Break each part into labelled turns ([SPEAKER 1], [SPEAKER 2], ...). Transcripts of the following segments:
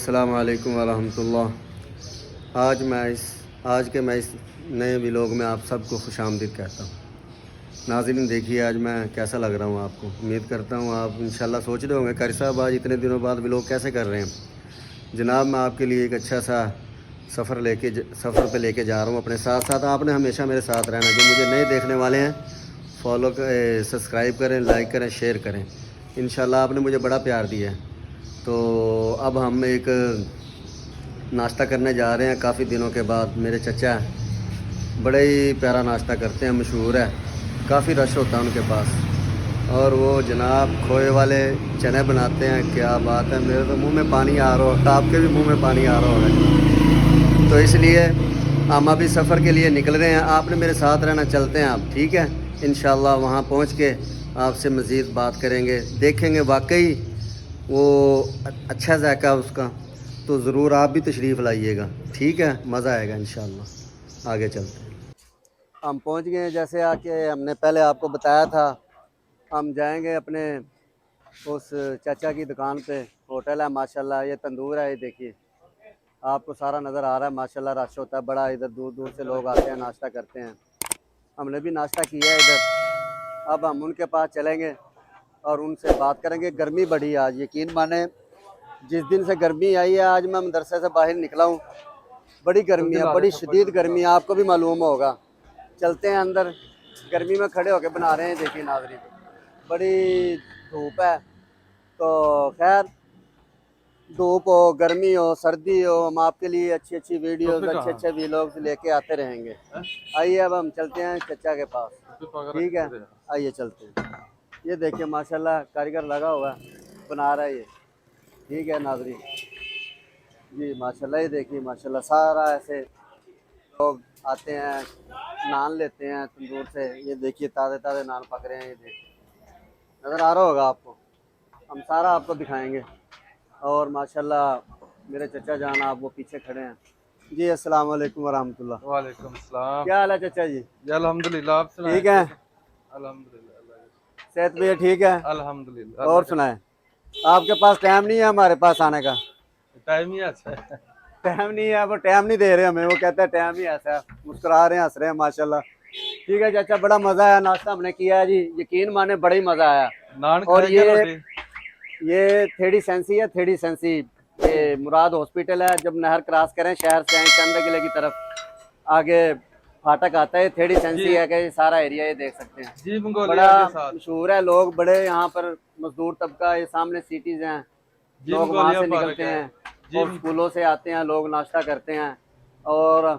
[SPEAKER 1] अस्सलाम वालेकुम वरहमतुल्लाह। आज के मैं इस नए व्लॉग में आप सबको खुशामदीद कहता हूँ। नाज़रीन देखिए आज मैं कैसा लग रहा हूँ आपको। उम्मीद करता हूँ आप इंशाल्लाह सोच रहे होंगे कारी साहब आज इतने दिनों बाद व्लॉग कैसे कर रहे हैं। जनाब मैं आपके लिए एक अच्छा सा सफ़र पे लेके जा रहा हूँ अपने साथ साथ। आपने हमेशा मेरे साथ रहना। जो मुझे नए देखने वाले हैं सब्सक्राइब करें, लाइक करें, शेयर करें। इंशाल्लाह आपने मुझे बड़ा प्यार दिया है। तो अब हम एक नाश्ता करने जा रहे हैं काफ़ी दिनों के बाद। मेरे चचा बड़े ही प्यारा नाश्ता करते हैं, मशहूर है, काफ़ी रश होता है उनके पास। और वो जनाब खोए वाले चने बनाते हैं, क्या बात है। मेरे तो मुंह में पानी आ रहा होगा, आपके भी मुंह में पानी आ रहा होगा। तो इसलिए हम अभी सफ़र के लिए निकल रहे हैं। आपने मेरे साथ रहना, चलते हैं आप, ठीक है। इंशाल्लाह वहाँ पहुँच के आपसे मज़ीद बात करेंगे, देखेंगे वाकई वो अच्छा जायका उसका। तो ज़रूर आप भी तशरीफ़ लाइएगा, ठीक है, मज़ा आएगा इंशाल्लाह। आगे चलते हैं। हम पहुंच गए हैं, जैसे आके हमने पहले आपको बताया था। हम जाएंगे अपने उस चाचा की दुकान पे। होटल है माशाल्लाह, ये तंदूर है, ये देखिए आपको सारा नज़र आ रहा है। माशाल्लाह रश होता है बड़ा, इधर दूर दूर से लोग आते हैं, नाश्ता करते हैं। हमने भी नाश्ता किया है इधर। अब हम उनके पास चलेंगे और उनसे बात करेंगे। गर्मी बढ़ी है आज, यकीन माने जिस दिन से गर्मी आई है, आज मैं मदरसे से बाहर निकला हूँ, बड़ी गर्मी है, बड़ी शदीद गर्मी है, आपको भी मालूम होगा। चलते हैं अंदर, गर्मी में खड़े होकर बना रहे हैं, देखिए नाज़रीन, बड़ी धूप है। तो खैर धूप हो, गर्मी हो, सर्दी हो, हम आपके लिए अच्छी अच्छी वीडियोस, अच्छे अच्छे व्लॉग्स लेके आते रहेंगे। आइए अब हम चलते हैं चचा के पास, ठीक है, आइए चलते हैं। ये देखिए माशाल्लाह कारीगर लगा हुआ है, बना रहा है ये, ठीक है नाज़रीन जी। माशाल्लाह ये देखिए माशाल्लाह सारा ऐसे लोग आते हैं, नान लेते हैं तंदूर से। ये देखिए ताज़े ताज़े नान पक रहे हैं, ये देखिए नज़र आ रहा होगा आपको, हम सारा आपको दिखाएंगे। और माशाल्लाह मेरे चचा जान आप वो पीछे खड़े हैं जी। अस्सलाम वालेकुम वरहमतुल्लाह।
[SPEAKER 2] वालेकुम सलाम।
[SPEAKER 1] क्या हाल है चचा जी?
[SPEAKER 2] अल्हम्दुलिल्लाह, आप सुनाएं?
[SPEAKER 1] ठीक है,
[SPEAKER 2] अल्हम्दुलिल्लाह,
[SPEAKER 1] सेहत भी ठीक है?
[SPEAKER 2] अल्हम्दुलिल्लाह।
[SPEAKER 1] और सुनाएं, आपके पास टाइम नहीं है हमारे पास आने का?
[SPEAKER 2] टाइम ही अच्छा है।
[SPEAKER 1] टाइम नहीं है, वो टाइम नहीं दे रहे हमें, वो कहते हैं टाइम ही ऐसा है। मुस्कुरा रहे हैं, हंस रहे हैं माशाल्लाह। ठीक है चाचा, बड़ा मज़ा आया, नाश्ता हमने किया है जी, यकीन माने बड़ा ही मज़ा आया।
[SPEAKER 2] नान
[SPEAKER 1] और
[SPEAKER 2] खाए क्या रोटी?
[SPEAKER 1] ये थेड़ी सेंसी है, थेड़ी सेंसी, ये मुराद हॉस्पिटल है। जब नहर क्रॉस करें शहर से आए चंद किले की तरफ, आगे फाटक आता है, थेड़ी सेंसी
[SPEAKER 2] जी
[SPEAKER 1] है कि सारा एरिया ये देख सकते हैं,
[SPEAKER 2] जी मंगोलिया
[SPEAKER 1] बड़ा
[SPEAKER 2] के साथ।
[SPEAKER 1] मशहूर है। लोग बड़े यहाँ पर मजदूर तबका, ये सामने सिटीज हैं,
[SPEAKER 2] जी
[SPEAKER 1] लोग वहाँ
[SPEAKER 2] मंगोलिया
[SPEAKER 1] से
[SPEAKER 2] फाटक
[SPEAKER 1] निकलते
[SPEAKER 2] है।
[SPEAKER 1] हैं
[SPEAKER 2] जी
[SPEAKER 1] और स्कूलों से आते हैं, लोग नाश्ता करते हैं और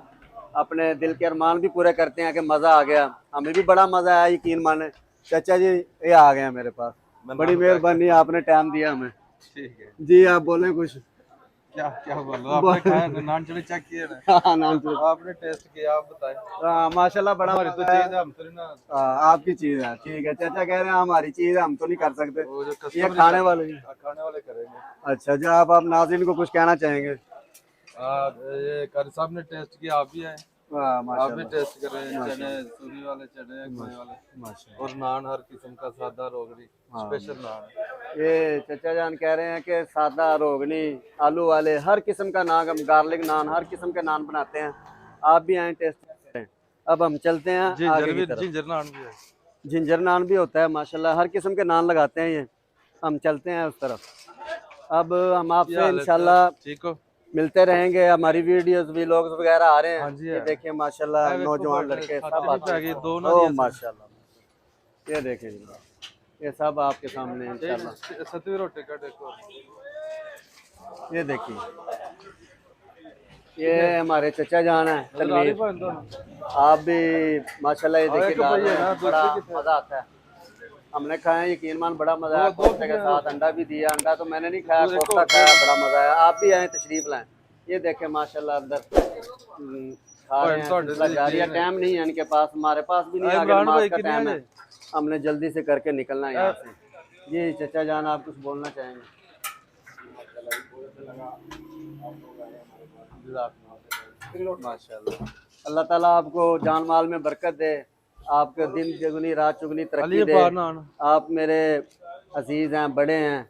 [SPEAKER 1] अपने दिल के अरमान भी पूरे करते हैं कि मज़ा आ गया। हमें भी बड़ा मज़ा आया, यकीन माने। चाचा जी ये आ गए हैं मेरे पास, बड़ी मेहरबानी, आपने टाइम दिया हमें।
[SPEAKER 2] ठीक है।
[SPEAKER 1] जी आप बोलें कुछ?
[SPEAKER 2] क्या क्या बोलो, आपने खाया ना? नान चने चेक किए ना?
[SPEAKER 1] हाँ नाम तो
[SPEAKER 2] आपने टेस्ट किया, आप बताएं।
[SPEAKER 1] माशाल्लाह बड़ा
[SPEAKER 2] हमारी तो
[SPEAKER 1] मजा
[SPEAKER 2] चीज है,
[SPEAKER 1] है।
[SPEAKER 2] हम तो ना।
[SPEAKER 1] आपकी चीज है, ठीक है। चाचा कह रहे हैं हमारी चीज है, हम तो नहीं कर सकते,
[SPEAKER 2] वो जो
[SPEAKER 1] ये
[SPEAKER 2] कस्टमर
[SPEAKER 1] खाने वाले हैं।
[SPEAKER 2] खाने वाले करेंगे।
[SPEAKER 1] अच्छा जी, आप नाज़रीन को कुछ कहना चाहेंगे?
[SPEAKER 2] ये कारी साहब ने टेस्ट किया, आप भी आए,
[SPEAKER 1] वाह
[SPEAKER 2] आप भी
[SPEAKER 1] माशाल्लाह
[SPEAKER 2] टेस्ट करें। चने
[SPEAKER 1] माशाल्लाह
[SPEAKER 2] सूरी वाले चने, खोए वाले,
[SPEAKER 1] माशाल्लाह।
[SPEAKER 2] और नान हर किस्म का, सादा रोगड़ी
[SPEAKER 1] हाँ
[SPEAKER 2] स्पेशल नान।
[SPEAKER 1] ये चचा जान कह रहे हैं कि सादा रोगनी आलू वाले हर किस्म का नान, गार्लिक नान, हर किस्म के नान बनाते हैं। आप भी आए टेस्ट करें। अब हम चलते हैं आगे की तरफ।
[SPEAKER 2] जिंजर नान भी है।
[SPEAKER 1] जिंजर नान भी होता है माशाल्लाह, हर किस्म के नान लगाते हैं ये। हम चलते हैं उस तरफ। अब हम
[SPEAKER 2] क्या
[SPEAKER 1] आपसे
[SPEAKER 2] हाल है सर,
[SPEAKER 1] इंशाल्लाह
[SPEAKER 2] ठीक हो?
[SPEAKER 1] मिलते रहेंगे। हमारी वीडियोस व्लॉग्स वगैरह आ रहे हैं,
[SPEAKER 2] हाँ जी
[SPEAKER 1] ये
[SPEAKER 2] है।
[SPEAKER 1] देखिए माशाल्लाह
[SPEAKER 2] वेखो
[SPEAKER 1] नौजवान
[SPEAKER 2] बर्ड
[SPEAKER 1] लड़के
[SPEAKER 2] खाते
[SPEAKER 1] सब
[SPEAKER 2] नहीं
[SPEAKER 1] आते
[SPEAKER 2] पै
[SPEAKER 1] हैं।
[SPEAKER 2] गए दो ना
[SPEAKER 1] ओह
[SPEAKER 2] दिया सन।
[SPEAKER 1] माशाल्लाह, ये देखें ये सब आपके सामने इंशाल्लाह।
[SPEAKER 2] सतवी रोटी का देखो।
[SPEAKER 1] ये देखिए ये हमारे चचा जान है तनवीर। आप भी माशाल्लाह ये देखिए डाल रहे हैं, बड़ा मज़ा आता है। हमने खाया है, यकीन मान बड़ा मज़ा आया। कोफ्ते के साथ अंडा भी दिया, अंडा तो मैंने नहीं खाया, कोफ्ता खाया, बड़ा मज़ा आया। आप भी आए तशरीफ़ लाएं। ये देखें माशाल्लाह अंदर खा रहे हैं, सिलसिला जारी है। टाइम नहीं है इनके पास, हमारे पास भी नहीं, आगे नमाज का टाइम है, हमने जल्दी से करके निकलना है यहाँ से। जी चचा जान आप कुछ बोलना चाहेंगे? माशाल्लाह, अल्लाह ताला आपको जान माल में बरकत दे, आपके दिन दुगनी रात चुगनी तरक्की दे। आप मेरे अजीज़ हैं, बड़े हैं,